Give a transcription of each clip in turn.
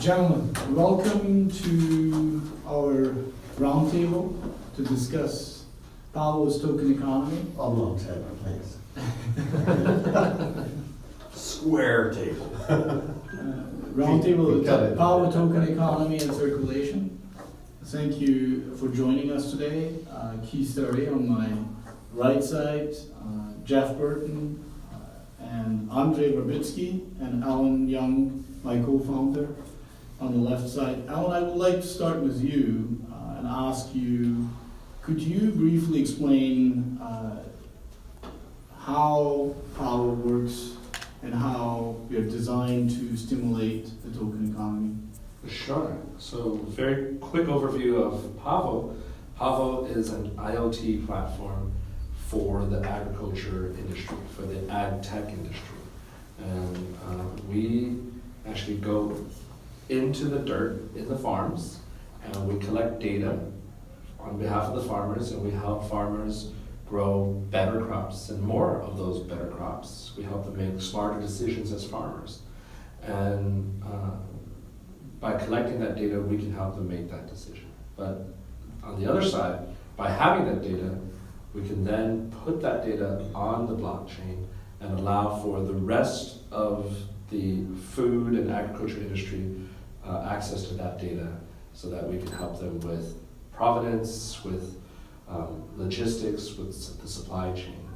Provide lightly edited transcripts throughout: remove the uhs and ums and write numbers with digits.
Gentlemen, welcome to our roundtable to discuss Pavo's token economy. On long table, please. Square table. Roundtable We got is it. Pavo token economy and circulation. Thank you for joining us today. Keith Starry on my right side, Jeff Burton, and Andrei Verbitsky, and Alan Young, my co-founder, on the left side. Alan, I would like to start with you and ask you, could you briefly explain how Pavo works and how we are designed to stimulate the token economy? Sure. So, very quick overview of Pavo. Pavo is an IoT platform for the agriculture industry, for the ag tech industry. And we actually go into the dirt in the farms and we collect data on behalf of the farmers, and we help farmers grow better crops and more of those better crops. We help them make smarter decisions as farmers. And by collecting that data, we can help them make that decision. But on the other side, by having that data, we can then put that data on the blockchain and allow for the rest of the food and agriculture industry access to that data so that we can help them with provenance, with logistics, with the supply chain.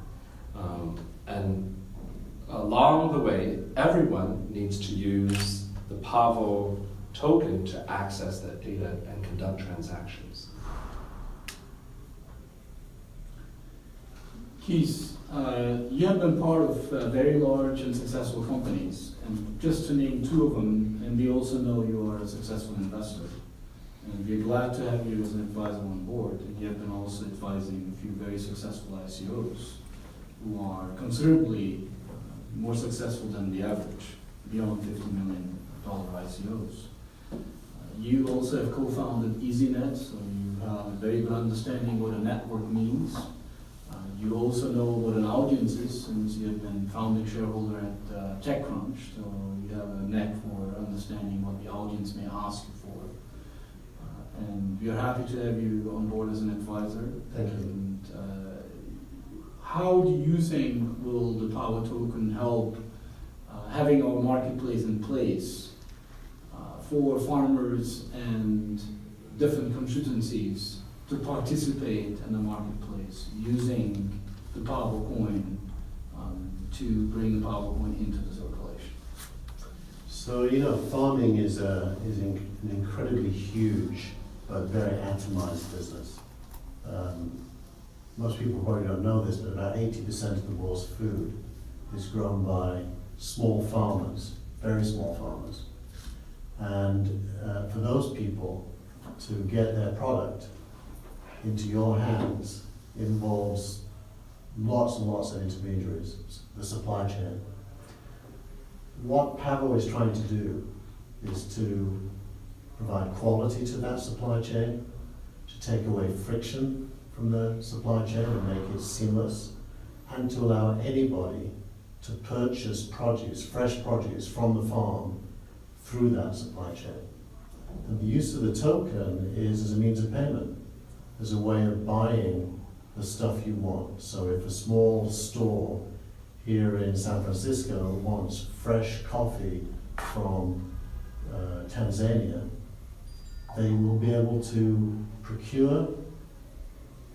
And along the way, everyone needs to use the Pavo token to access that data and conduct transactions. Keith, you have been part of very large and successful companies, and just to name two of them, and we also know you are a successful investor. And we're glad to have you as an advisor on board, and you have been also advising a few very successful ICOs who are considerably more successful than the average, beyond $50 million ICOs. You also have co-founded EasyNet, so you have a very good understanding what a network means. You also know what an audience is, since you have been founding shareholder at TechCrunch, so you have a knack for understanding what the audience may ask you for. And we are happy to have you on board as an advisor. Thank you. And how do you think will the Pavo token help having our marketplace in place for farmers and different constituencies to participate in the marketplace using the Pavo coin to bring the Pavo coin into the circulation? So, farming is an incredibly huge but very atomized business. Most people probably don't know this, but about 80% of the world's food is grown by small farmers, very small farmers. And for those people to get their product into your hands involves lots and lots of intermediaries, the supply chain. What Pavo is trying to do is to provide quality to that supply chain, to take away friction from the supply chain and make it seamless, and to allow anybody to purchase produce, fresh produce from the farm through that supply chain. And the use of the token is as a means of payment, as a way of buying the stuff you want. So if a small store here in San Francisco wants fresh coffee from Tanzania, they will be able to procure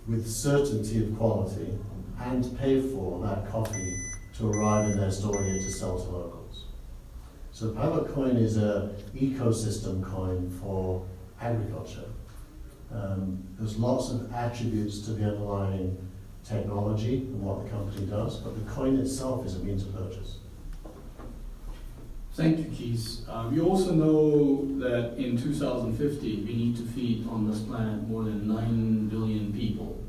with certainty of quality and pay for that coffee to arrive in their store here to sell to locals. So Pavo coin is an ecosystem coin for agriculture. There's lots of attributes to the underlying technology and what the company does, but the coin itself is a means of purchase. Thank you, Keith. We also know that in 2050 we need to feed on this planet more than 9 billion people.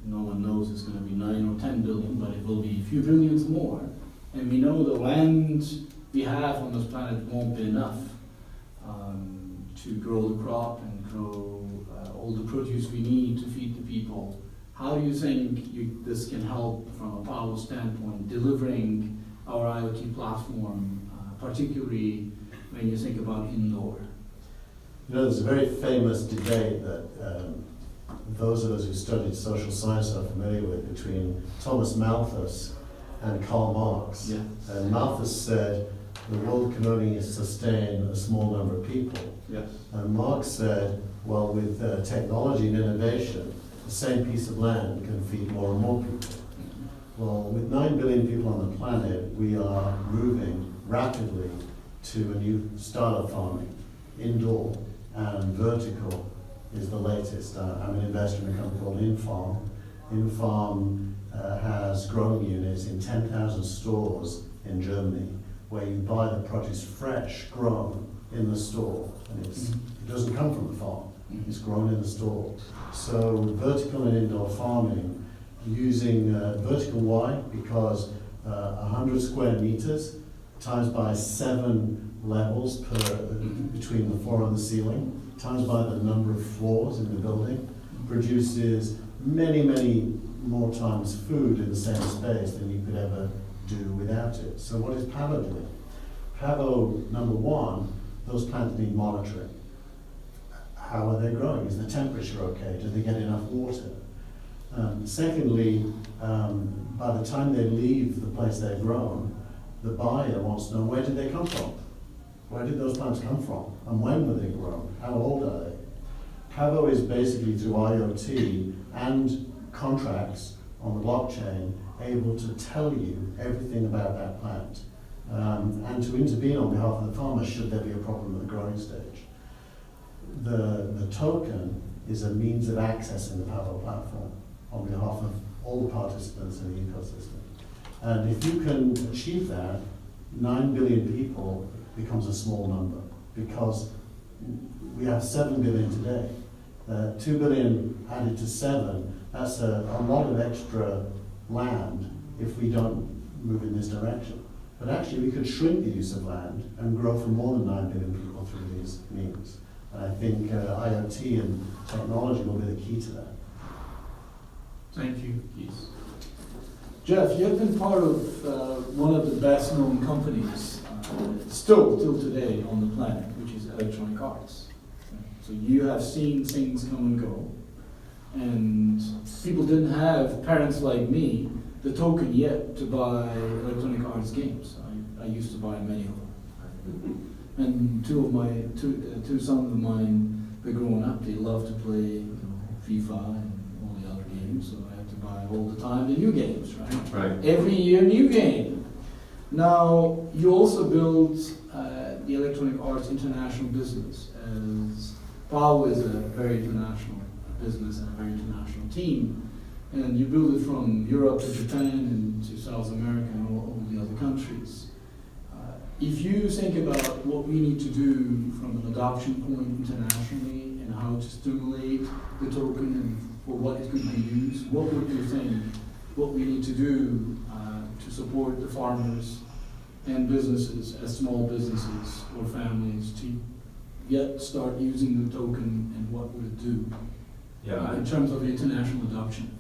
No one knows it's going to be 9 or 10 billion, but it will be a few billions more. And we know the land we have on this planet won't be enough to grow the crop and grow all the produce we need to feed the people. How do you think this can help from a Pavo standpoint, delivering our IoT platform, particularly when you think about indoor? You know, there's a very famous debate that those of us who studied social science are familiar with between Thomas Malthus and Karl Marx. Yeah. And Malthus said the world can only sustain a small number of people. Yes. And Marx said, well, with technology and innovation, the same piece of land can feed more and more people. Well, with 9 billion people on the planet, we are moving rapidly to a new style of farming, indoor and vertical is the latest. I'm an investor in a company called Infarm. Infarm has growing units in 10,000 stores in Germany where you buy the produce fresh, grown in the store, and it doesn't come from the farm. It's grown in the store. So vertical and indoor farming, using vertical why? Because 100 square meters times by 7 levels between the floor and the ceiling, times by the number of floors in the building, produces many, many more times food in the same space than you could ever do without it. So what is Pavo doing? Pavo, number one, those plants need monitoring. How are they growing? Is the temperature okay? Do they get enough water? Secondly, by the time they leave the place they're grown, the buyer wants to know, where did they come from? Where did those plants come from? And when were they grown? How old are they? Pavo is basically, through IoT and contracts on the blockchain, able to tell you everything about that plant and to intervene on behalf of the farmer should there be a problem at the growing stage. The token is a means of accessing the Pavo platform on behalf of all the participants in the ecosystem. And if you can achieve that, 9 billion people becomes a small number because we have 7 billion today. 2 billion added to 7, that's a lot of extra land if we don't move in this direction. But actually we could shrink the use of land and grow for more than 9 billion people through these means. And I think IoT and technology will be the key to that. Thank you, Keith. Jeff, you've been part of one of the best known companies still till today on the planet, which is Electronic Arts. So you have seen things come and go, and people didn't have, parents like me, the token yet to buy Electronic Arts games. I used to buy many of them. And two sons of mine, they're growing up, they love to play FIFA and all the other games, so I have to buy all the time the new games, right? Right. Every year, new game. Now, you also build the Electronic Arts international business, as Pavo is a very international business and a very international team. And you build it from Europe to Japan and to South America and all the other countries. If you think about what we need to do from an adoption point internationally and how to stimulate the token and for what it could be used, what would you think what we need to do to support the farmers and businesses as small businesses or families to yet start using the token, and what would it do in terms of international adoption?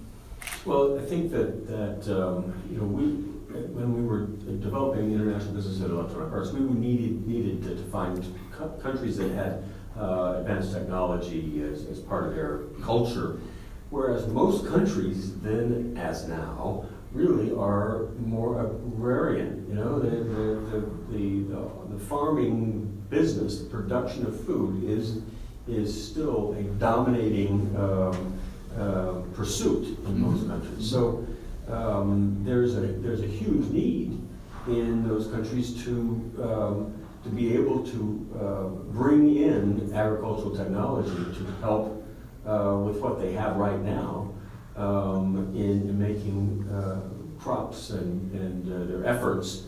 Well, I think that when we were developing the international business at Electronic Arts, we needed to find countries that had advanced technology as part of their culture, whereas most countries then, as now, really are more agrarian. The farming business, the production of food is still a dominating pursuit in most countries. So there's a huge need in those countries to be able to bring in agricultural technology to help with what they have right now in making crops and their efforts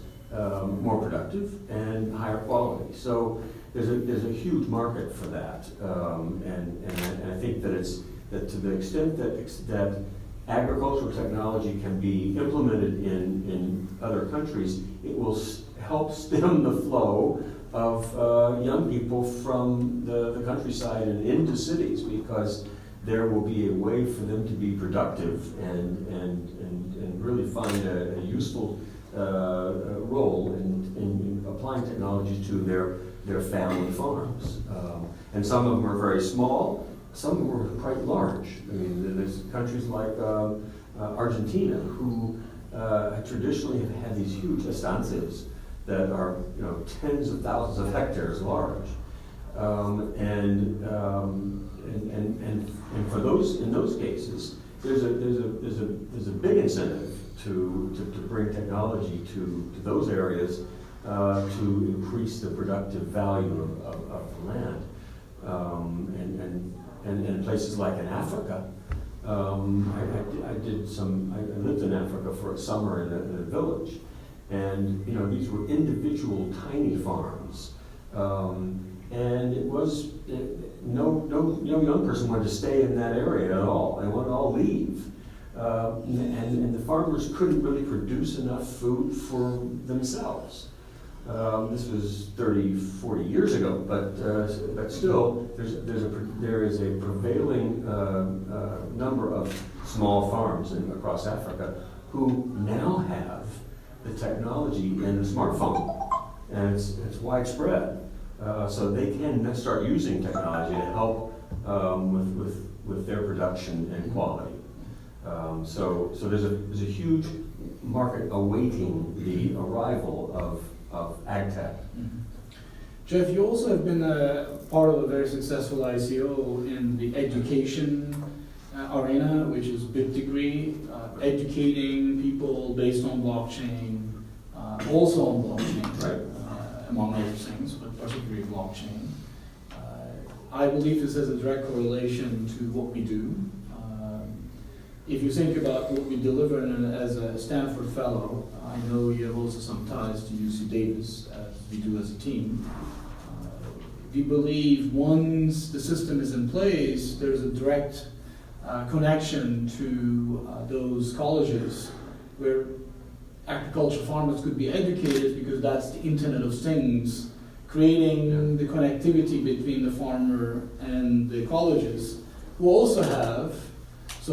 more productive and higher quality. So there's a huge market for that, and I think that to the extent that agricultural technology can be implemented in other countries, it will help stem the flow of young people from the countryside and into cities, because there will be a way for them to be productive and really find a useful role in applying technology to their family farms. And some of them are very small, some of them are quite large. I mean, there's countries like Argentina who traditionally have had these huge estancias that are, you know, tens of thousands of hectares large. And for those, in those cases, there's a big incentive to bring technology to those areas to increase the productive value of the land. And in places like in Africa, I lived in Africa for a summer in a village, and you know, these were individual tiny farms, and it was no young person wanted to stay in that area at all. They wanted to all leave, and the farmers couldn't really produce enough food for themselves. This was 30, 40 years ago, but still, there is a prevailing number of small farms across Africa who now have the technology in the smartphone, and it's widespread. So they can start using technology to help with their production and quality. So there's a huge market awaiting the arrival of ag tech. Jeff, you also have been a part of a very successful ICO in the education arena, which is Bit Degree, educating people based on blockchain, also on blockchain, Right. Among other things, but particularly blockchain. I believe this has a direct correlation to what we do. If you think about what we deliver as a Stanford Fellow, I know you have also some ties to UC Davis, as we do as a team. We believe once the system is in place, there's a direct connection to those colleges where agricultural farmers could be educated, because that's the Internet of Things, creating the connectivity between the farmer and the colleges, who also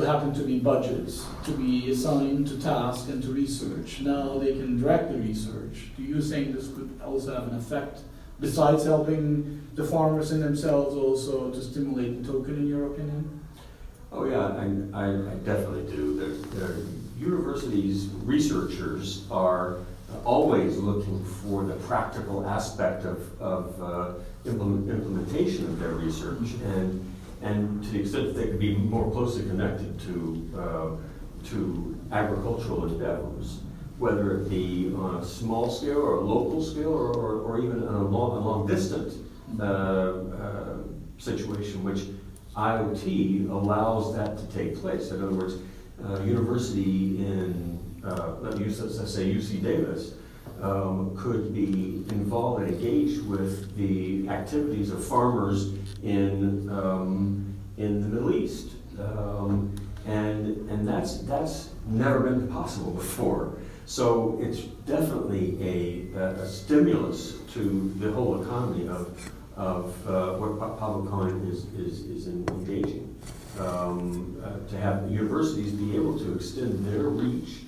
happen to be budgets to be assigned to task and to research. Now they can direct the research. Do you think this could also have an effect, besides helping the farmers in themselves, also to stimulate the token, in your opinion? Oh yeah, I definitely do. Universities, researchers are always looking for the practical aspect of implementation of their research, and to the extent that they could be more closely connected to agricultural endeavors, whether it be on a small scale or a local scale, or even on a long distance situation, which IoT allows that to take place. In other words, university in, let's say UC Davis, could be involved and engaged with the activities of farmers in the Middle East, and that's never been possible before. So it's definitely a stimulus to the whole economy of what Pavo Coin is engaging. To have universities be able to extend their reach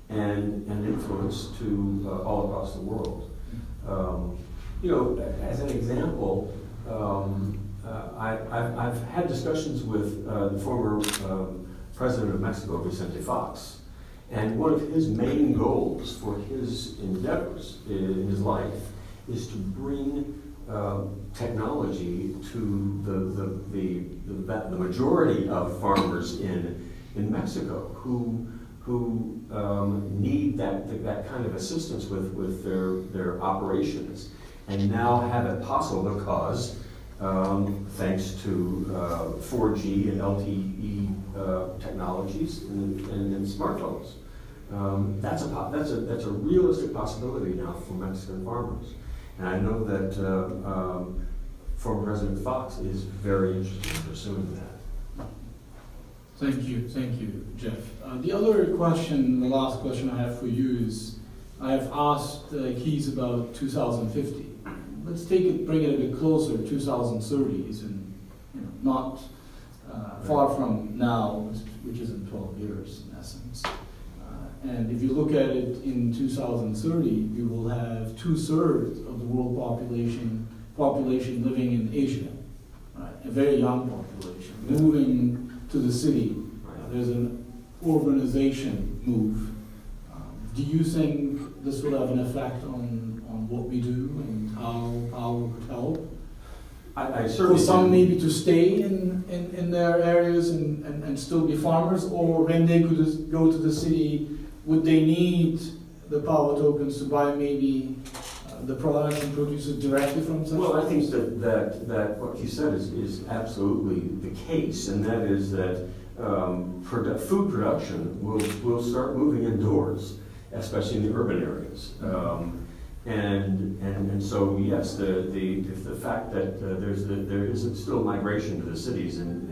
and influence to all across the world. You know, as an example, I've had discussions with the former president of Mexico, Vicente Fox, and one of his main goals for his endeavors in his life is to bring technology to the majority of farmers in Mexico who need that kind of assistance with their operations, and now have it possible because thanks to 4G and LTE technologies and smartphones. That's a realistic possibility now for Mexican farmers. And I know that former President Fox is very interested in pursuing that. Thank you, Jeff. The other question, the last question I have for you is, I have asked Keys about 2050. Let's bring it a bit closer, 2030s, and not far from now, which is in 12 years in essence. And if you look at it in 2030, we will have 2/3 of the world population population living in Asia, right? A very young population, moving to the city. There's an urbanization move. Do you think this will have an effect on what we do and how Pavo could help? I For certainly some do. maybe to stay in their areas and still be farmers, or when they could just go to the city, would they need the Pavo tokens to buy maybe the products and produce it directly from such Well, I think farmers? that what you said is absolutely the case, and that is that food production will start moving indoors, especially in the urban areas. And so yes, the fact that there is still migration to the cities and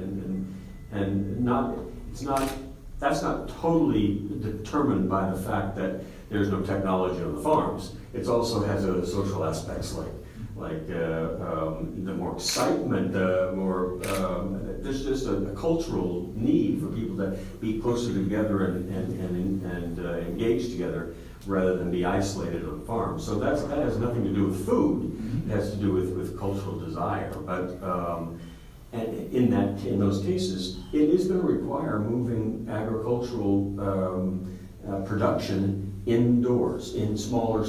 that's not totally determined by the fact that there's no technology on the farms. It also has other social aspects like the more excitement, there's just a cultural need for people to be closer together and engage together rather than be isolated on farms. So that has nothing to do with food. It has to do with cultural desire. But and in those cases, it is going to require moving agricultural production indoors in smaller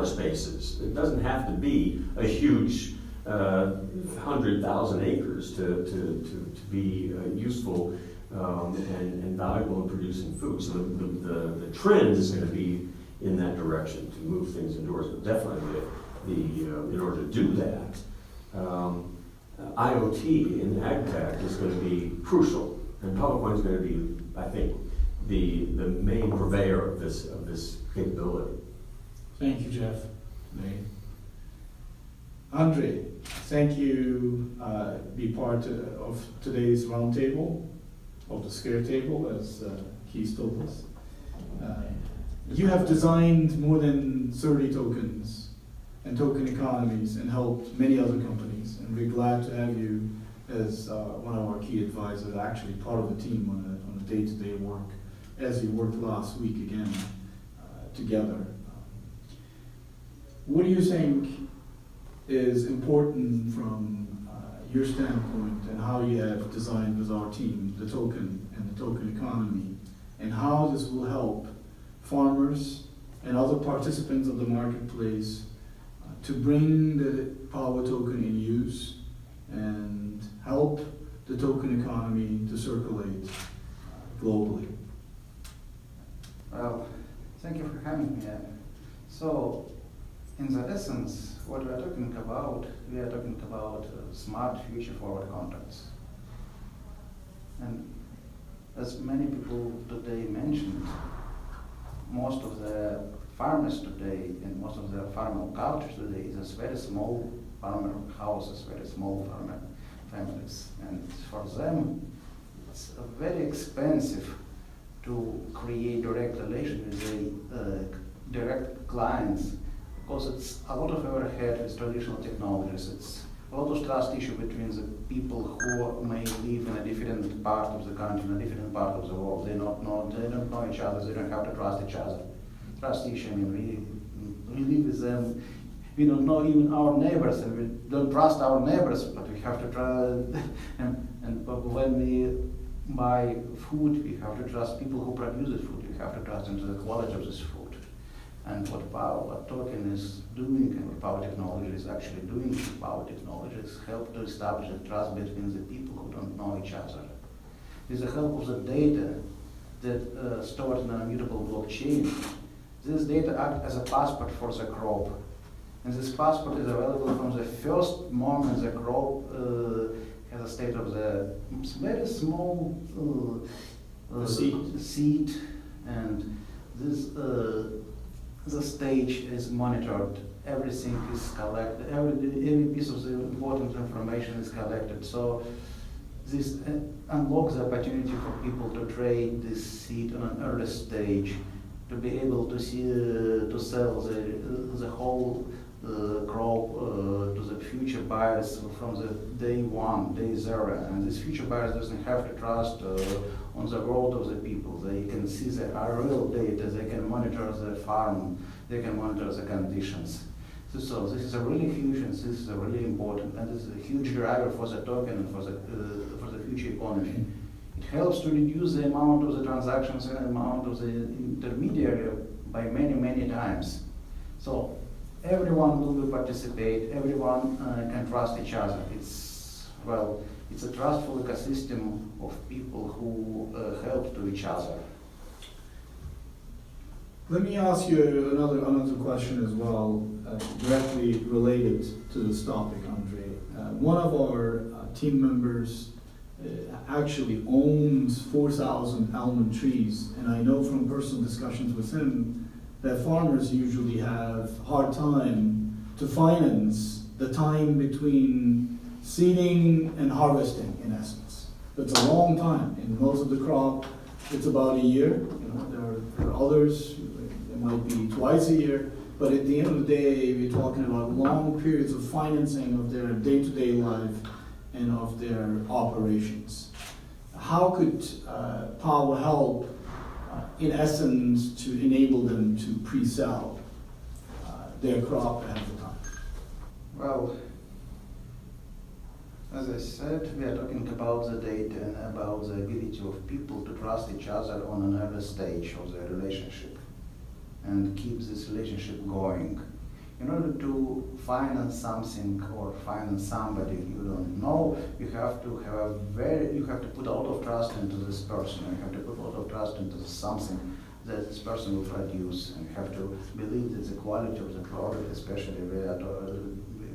spaces. It doesn't have to be a huge 100,000 acres to be useful and valuable in producing food. So the trend is going to be in that direction to move things indoors. But definitely, in order to do that, IoT in ag tech is going to be crucial, and PowerPoint is going to be, I think, the main purveyor of this capability. Thank you, Jeff. Andre, thank you. Be part of today's roundtable, of the scare table, as Keith told us. You have designed more than 30 tokens and token economies and helped many other companies, and we're glad to have you as one of our key advisors, actually part of the team on a day-to-day work, as you worked last week again together. What do you think is important from your standpoint and how you have designed with our team the token and the token economy, and how this will help farmers and other participants of the marketplace to bring the Pavo token in use and help the token economy to circulate globally? Well, thank you for having me. So, in the essence, what we are talking about smart future forward contracts. And as many people today mentioned, most of the farmers today and most of the farmer culture today is very small farmer houses, very small farmer families. And for them, it's very expensive to create direct relation with the direct clients, because it's a lot of overhead with traditional technologies. It's a lot of trust issue between the people who may live in a different part of the country, in a different part of the world. They don't know each other. They don't have to trust each other. Trust issue. I mean, we live with them. We don't know even our neighbors, and we don't trust our neighbors. But we have to trust. And when we buy food, we have to trust people who produce the food. We have to trust into the quality of this food. And what token is doing, and what Pavo technology is actually doing, Pavo technologies help to establish a trust between the people who don't know each other. With the help of the data that stored in an immutable blockchain, this data acts as a passport for the crop. And this passport is available from the first moment the crop has a state of the very small seed, and this the stage is monitored. Everything is collected. Every piece of the important information is collected. So this unlocks the opportunity for people to trade this seed on an early stage, to be able to see to sell the whole crop to the future buyers from the day one, day zero. And this future buyers doesn't have to trust on the word of the people. They can see the real data. They can monitor the farm. They can monitor the conditions. So this is a really huge and this is a really important and this is a huge driver for the token and for the future economy. It helps to reduce the amount of the transactions and amount of the intermediary by many times. So everyone will participate, everyone can trust each other. It's a trustful ecosystem of people who help to each other. Let me ask you another question as well, directly related to this topic, Andre. One of our team members actually owns 4,000 almond trees, and I know from personal discussions with him that farmers usually have a hard time to finance the time between seeding and harvesting, in essence. It's a long time. In most of the crop, it's about a year. You know, there are others, it might be twice a year, but at the end of the day, we're talking about long periods of financing of their day-to-day life and of their operations. How could Pavo help, in essence, to enable them to pre-sell their crop ahead of time? Well, as I said, we are talking about the data and about the ability of people to trust each other on an early stage of their relationship and keep this relationship going. In order to finance something or finance somebody you don't know, you have to put a lot of trust into this person. You have to put a lot of trust into something that this person will produce, and you have to believe that the quality of the product, especially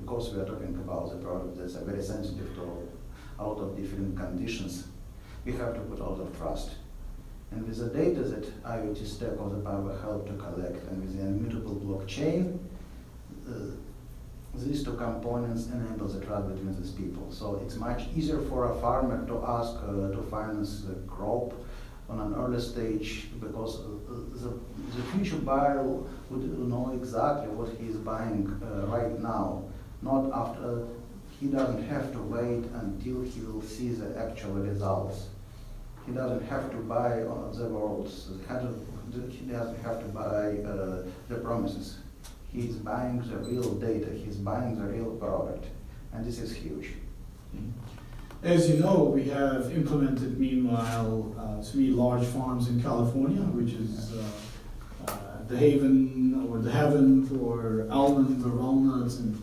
because we are talking about the product that's very sensitive to a lot of different conditions, we have to put a lot of trust. And with the data that IoT stack of the Pavo help to collect, and with the immutable blockchain, these two components enable the trust between these people. So it's much easier for a farmer to ask to finance the crop on an early stage, because the future buyer would know exactly what he is buying right now, not after. He doesn't have to wait until he will see the actual results. He doesn't have to buy the words. He doesn't have to buy the promises. He's buying the real data. He's buying the real product, and this is huge. As you know, we have implemented, meanwhile, 3 large farms in California, which is the haven or the heaven for almonds or walnuts. And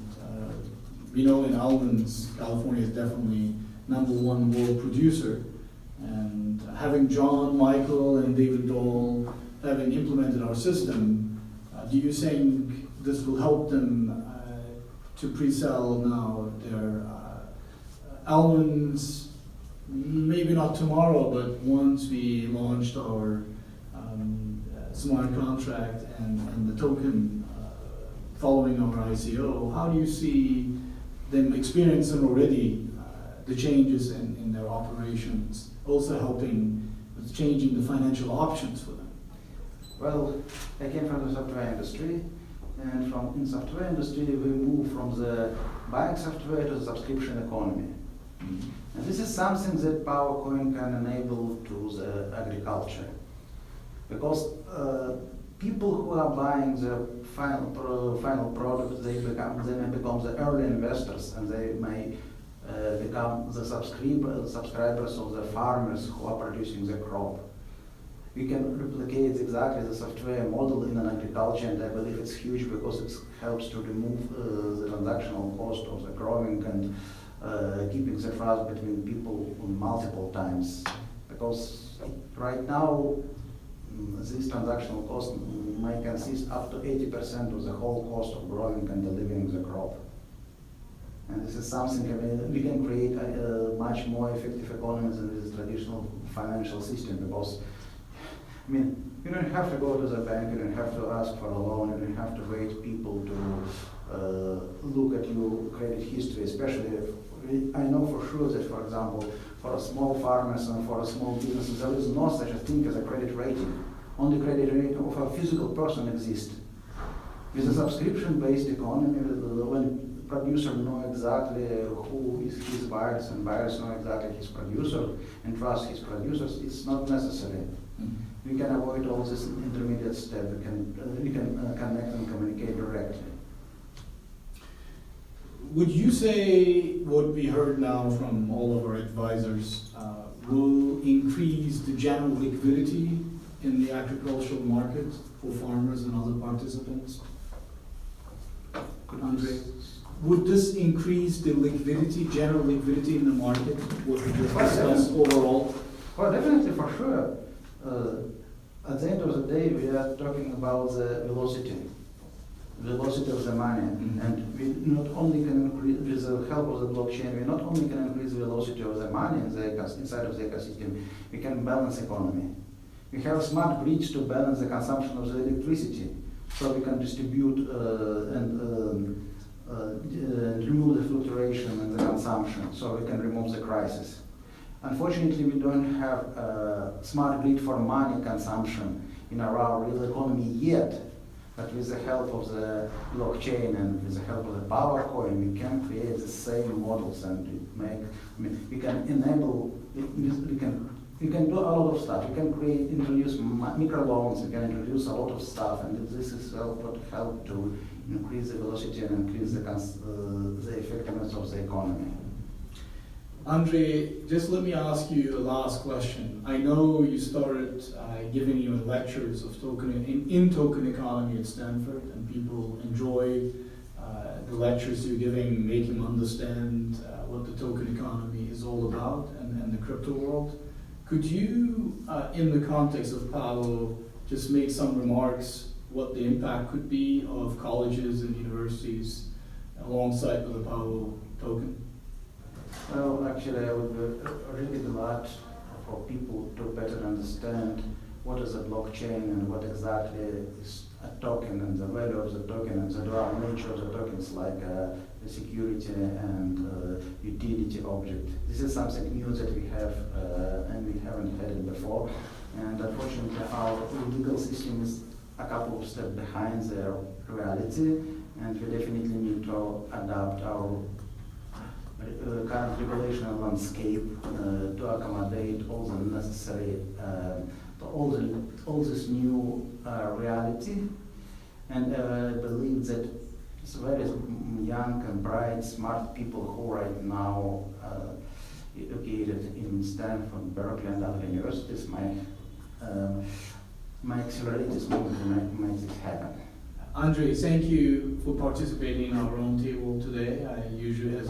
we know in almonds, California is definitely #1 world producer. And having John, Michael, and David Dole having implemented our system, do you think this will help them to pre-sell now their almonds? Maybe not tomorrow, but once we launched our smart contract and the token following our ICO, how do you see them experiencing already the changes in their operations, also helping with changing the financial options for them? Well, I came from the software industry, and in software industry we move from the buying software to the subscription economy. And this is something that Pavo Coin can enable to the agriculture, because people who are buying the final product, they may become the early investors, and they may become the subscribers of the farmers who are producing the crop. We can replicate exactly the software model in an agriculture, and I believe it's huge because it helps to remove the transactional cost of the growing and keeping the trust between people multiple times. Because right now, this transactional cost may consist up to 80% of the whole cost of growing and delivering the crop. And this is something we can create a much more effective economy than this traditional financial system, because I mean, you don't have to go to the bank, you don't have to ask for a loan, you don't have to wait people to look at your credit history, especially if I know for sure that, for example, for a small farmers and for a small businesses, there is no such a thing as a credit rating. Only credit rating of a physical person exists. With a subscription-based economy, when producer know exactly who is his buyers and buyers know exactly his producer and trust his producers, it's not necessary. We can avoid all this intermediate step. We can connect and communicate directly. would you say what we heard now from all of our advisors will increase the general liquidity in the agricultural market for farmers and other participants? Andre, would this increase the liquidity, general liquidity in the market, what we just discussed overall? Well, definitely, for sure. At the end of the day, we are talking about the velocity of the money. And we not only can increase, with the help of the blockchain, we not only can increase the velocity of the money inside of the ecosystem, we can balance economy. We have smart grids to balance the consumption of the electricity, so we can distribute and remove the fluctuation in the consumption, so we can remove the crisis. Unfortunately, we don't have a smart grid for money consumption in our real economy yet, but with the help of the blockchain and with the help of the Pavo coin, we can create the same models and we can enable, we can do a lot of stuff. We can introduce microloans, we can introduce a lot of stuff, and this is what help to increase the velocity and increase the effectiveness of the economy. Andre, just let me ask you a last question. I know you started giving your lectures of in token economy at Stanford, and people enjoy the lectures you're giving, make them understand what the token economy is all about and the crypto world. Could you, in the context of Pavo, just make some remarks what the impact could be of colleges and universities alongside with the Pavo token? Well, actually, I would really glad for people to better understand what is a blockchain and what exactly is a token and the value of the token and the dual nature of the tokens, like the security and utility object. This is something new that we have and we haven't had it before. And unfortunately, our legal system is a couple of steps behind the reality, and we definitely need to adapt our current regulational landscape to accommodate all the necessary, all this new reality. And I believe that it's very young and bright, smart people who right now educated in Stanford, Berkeley, and other universities might accelerate this movement and make this happen. Andre, thank you for participating in our roundtable today. As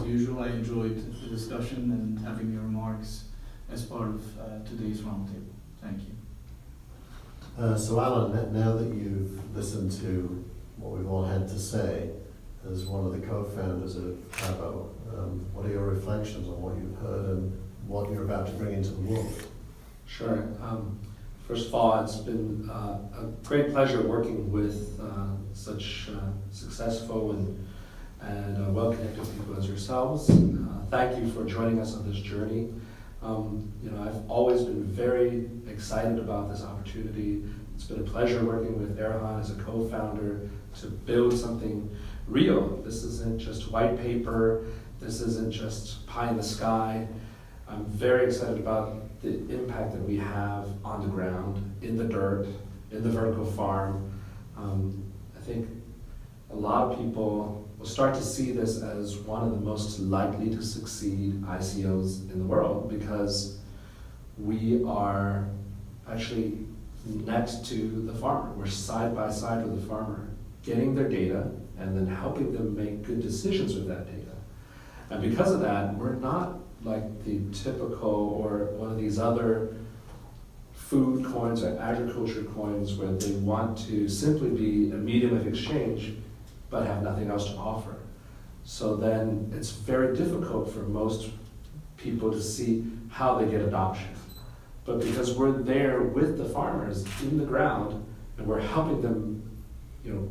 usual, I enjoyed the discussion and having your remarks as part of today's roundtable. Thank you. So Alan, now that you've listened to what we've all had to say, as one of the co-founders of Pavo, what are your reflections on what you've heard and what you're about to bring into the world? Sure. First of all, it's been a great pleasure working with such successful and well-connected people as yourselves. Thank you for joining us on this journey. I've always been very excited about this opportunity. It's been a pleasure working with Erhan as a co-founder to build something real. This isn't just white paper. This isn't just pie in the sky. I'm very excited about the impact that we have on the ground, in the dirt, in the vertical farm. I think a lot of people will start to see this as one of the most likely to succeed ICOs in the world, because we are actually next to the farmer. We're side by side with the farmer, getting their data and then helping them make good decisions with that data. And because of that, we're not like the typical or one of these other food coins or agriculture coins where they want to simply be a medium of exchange but have nothing else to offer. So then it's very difficult for most people to see how they get adoption. But because we're there with the farmers in the ground and we're helping them,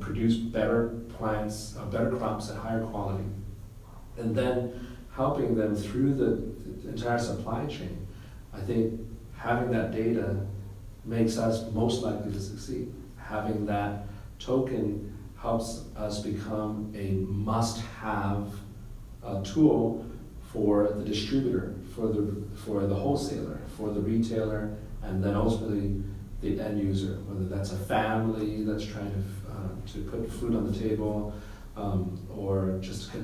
produce better plants, better crops at higher quality, and then helping them through the entire supply chain, I think having that data makes us most likely to succeed. Having that token helps us become a must-have tool for the distributor, for the wholesaler, for the retailer, and then ultimately the end user, whether that's a family that's trying to put food on the table, or just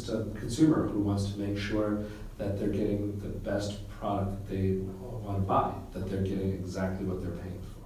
a consumer who wants to make sure that they're getting the best product that they want to buy, that they're getting exactly what they're paying for.